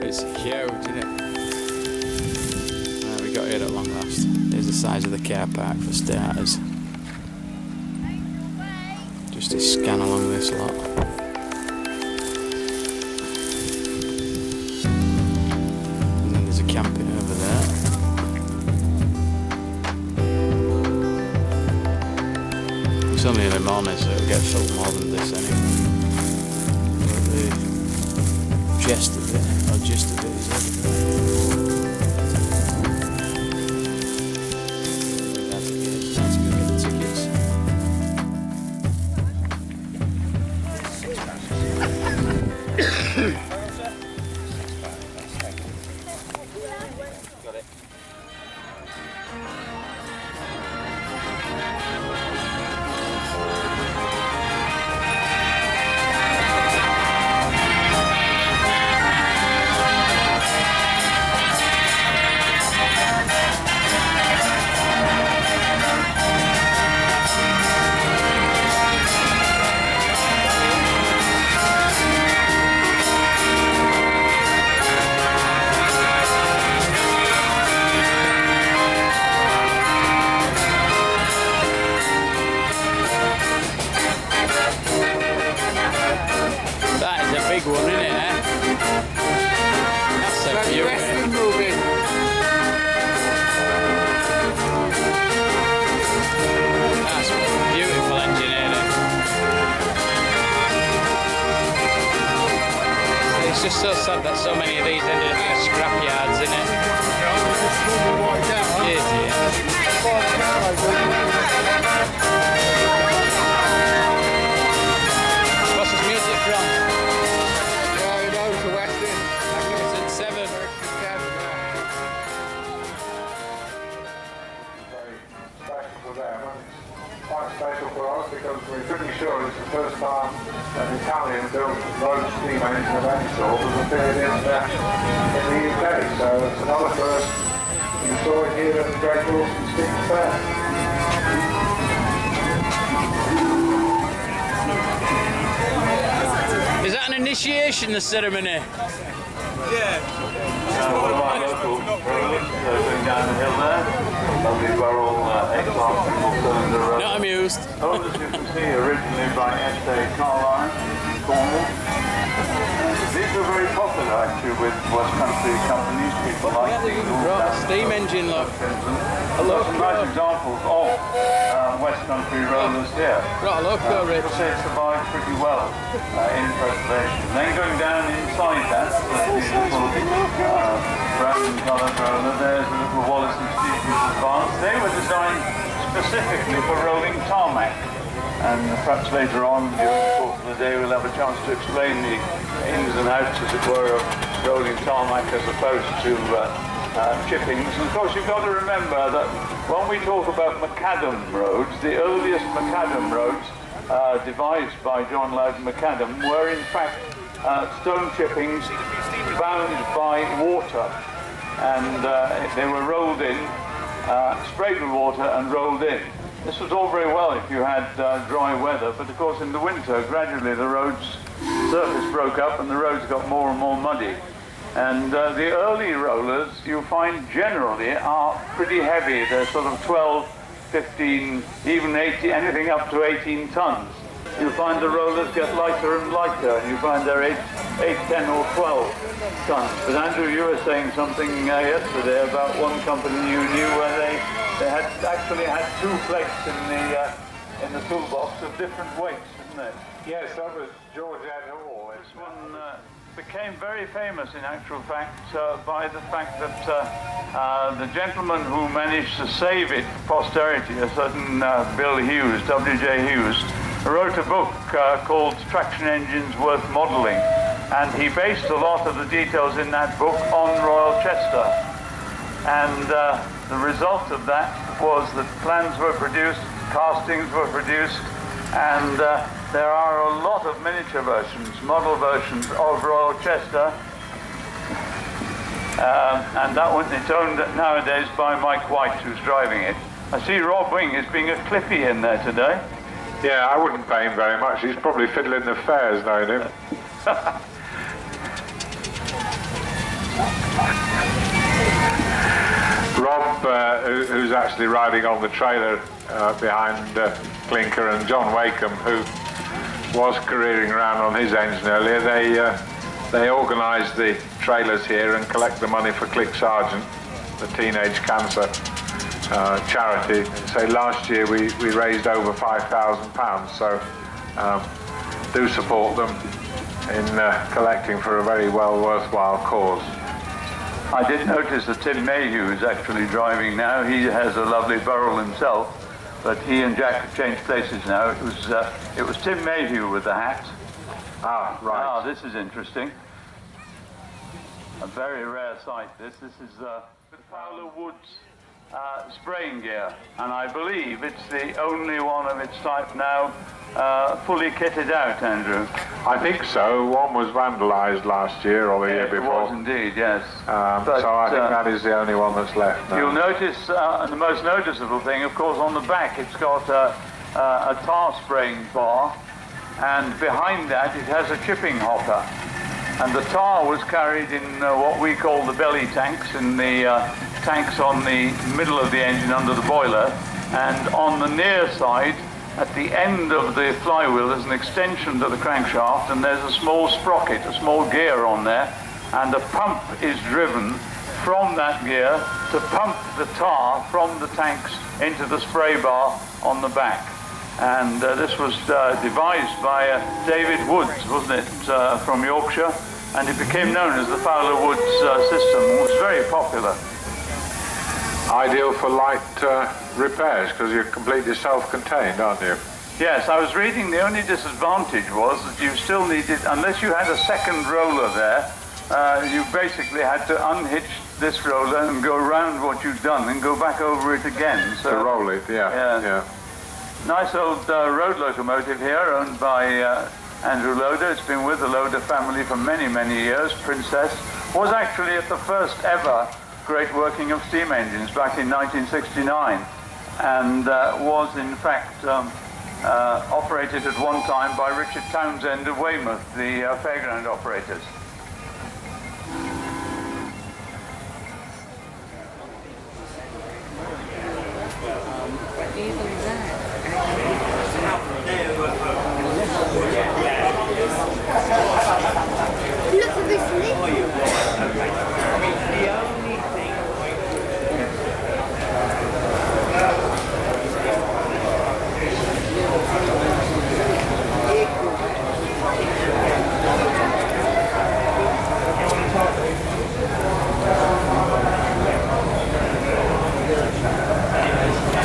it's huge, isn't it? Right, we got here at long last. Here's the size of the car park for starters. Just to scan along this lot. And then there's a camping over there. It's only in the morning, so it'll get filled more than this anyway. But the gist of it is over there. That's good, get the tickets. Got it. Big one, isn't it, eh? That's so beautiful. Western moving. That's beautiful engineering. It's just so sad that so many of these ended up in scrap yards, isn't it? It is, yeah. What's this music from? Quite special for us because we're pretty sure it's the first time an Italian built road steam engine of any sort has appeared in the UK. So it's another first you saw it here at the Great Dorset Steam Fair. Is that an initiation, the ceremony? Yeah. One of our local rollers going down the hill there. Lovely barrel X-Arm single cylinder roller. Not amused. Owned, as you can see, originally by S.A. Carline, Cornwall. These are very popular actually with West Country companies. People like these. Right, a steam engine, look. Look, some nice examples of West Country rollers here. Right, look, Rich. People say it survives pretty well in preservation. Then going down inside that, the little brown coloured roller, there's the little Wallace and Stevens Advance. They were designed specifically for rolling tarmac. And perhaps later on during the course of the day we'll have a chance to explain the ins and outs, as it were, of rolling tarmac as opposed to chippings. And of course you've got to remember that when we talk about macadam roads, the earliest macadam roads devised by John Loudon Macadam were in fact stone chippings bound by water, and they were rolled in, sprayed with water and rolled in. This was all very well if you had dry weather, but of course in the winter gradually the road's surface broke up and the roads got more and more muddy. And the early rollers you find generally are pretty heavy. They're sort of 12, 15, even 18, anything up to 18 tons. You find the rollers get lighter and lighter, and you find they're 8, 10 or 12 tons. But Andrew, you were saying something yesterday about one company you knew where they had actually had two plates in the toolbox of different weights, didn't they? Yes, that was George Ed Hall. This one became very famous in actual fact by the fact that the gentleman who managed to save it for posterity, a certain Bill Hughes, W.J. Hughes, wrote a book called Traction Engines Worth Modelling, and he based a lot of the details in that book on Royal Chester. And the result of that was that plans were produced, castings were produced, and there are a lot of miniature versions, model versions of Royal Chester, and that one is owned nowadays by Mike White, who's driving it. I see Rob Wing is being a clippy in there today. Yeah, I wouldn't pay him very much. He's probably fiddling the fares, knowing him. Rob, who's actually riding on the trailer behind Clinker, and John Wakeham, who was careering around on his engine earlier, they organise the trailers here and collect the money for Click Sargent, the teenage cancer charity. So last year we raised over £5,000, so do support them in collecting for a very worthwhile cause. I did notice that Tim Mayhew is actually driving now. He has a lovely Burrell himself, but he and Jack have changed places now. It was Tim Mayhew with the hat. Ah, right. Ah, this is interesting. A very rare sight. This is the Fowler Woods spraying gear, and I believe it's the only one of its type now fully kitted out, Andrew. I think so. One was vandalised last year or the year before. It was indeed, yes. So I think that is the only one that's left now. You'll notice, the most noticeable thing, of course, on the back it's got a tar spraying bar, and behind that it has a chipping hopper. And the tar was carried in what we call the belly tanks, in the tanks on the middle of the engine under the boiler, and on the near side, at the end of the flywheel, there's an extension to the crankshaft, and there's a small sprocket, a small gear on there, and a pump is driven from that gear to pump the tar from the tanks into the spray bar on the back. And this was devised by David Woods, wasn't it, from Yorkshire, and it became known as the Fowler Woods system. It was very popular. Ideal for light repairs, because you're completely self-contained, aren't you? Yes, I was reading the only disadvantage was that you still needed, unless you had a second roller there, you basically had to unhitch this roller and go around what you'd done and go back over it again. So, to roll it, yeah. Nice old road locomotive here, owned by Andrew Loader. It's been with the Loader family for many, many years. Princess was actually at the first ever great working of steam engines back in 1969, and was in fact operated at one time by Richard Townsend of Weymouth, the fairground operators. Look at this lid.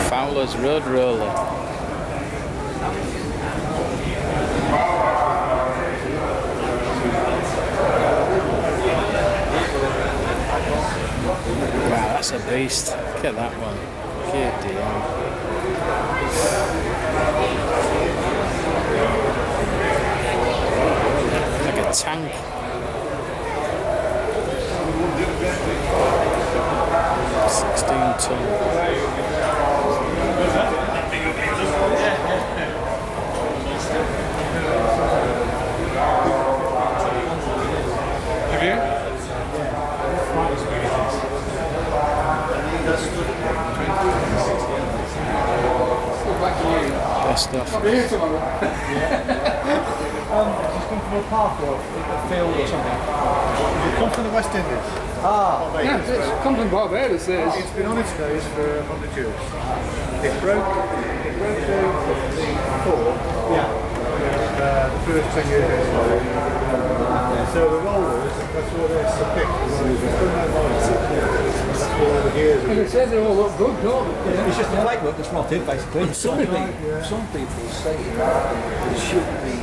Fowler's Road Roller. Wow, that's a beast. Look at that one. Good deal. Like a tank. 16 ton. Have you? Best stuff. Just come from a park or a field or something. You come from the West Indies. Yeah, it's come from Barbados. It's been on its nose for 100 years. It broke the core. Yeah. The first 10 years. So the rollers, that's what they're picked. That's what all the gears And it says they all look good, don't they? It's just the platework that's rotted, basically. Some people say it should be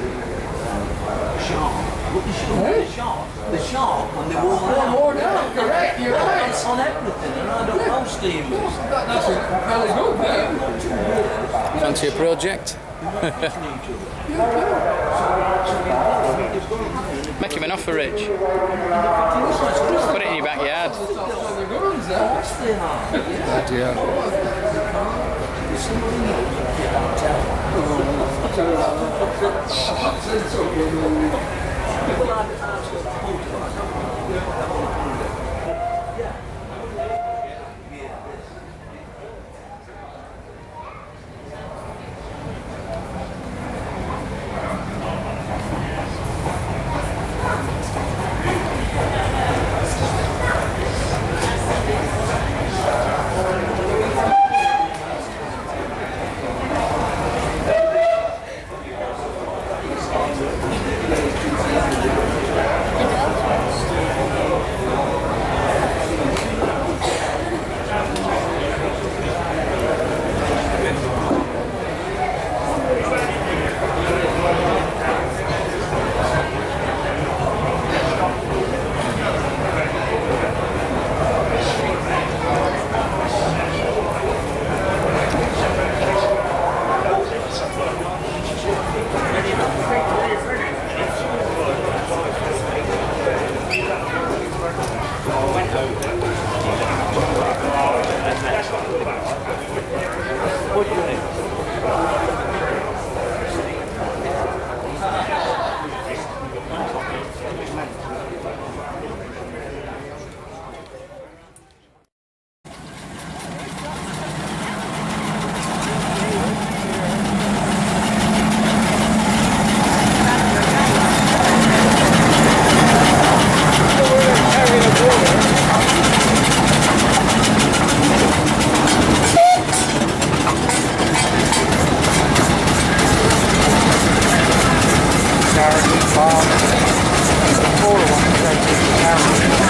sharp. What the sharp? Eh? The sharp when they wore They're out. worn out, correct, you're right. It's on everything, and I don't know steamers. That's fairly good, then. Fancy a project? Make him an offer, Rich. Put it in your backyard. The good ones there. Yeah. The smaller one is 850 pounds.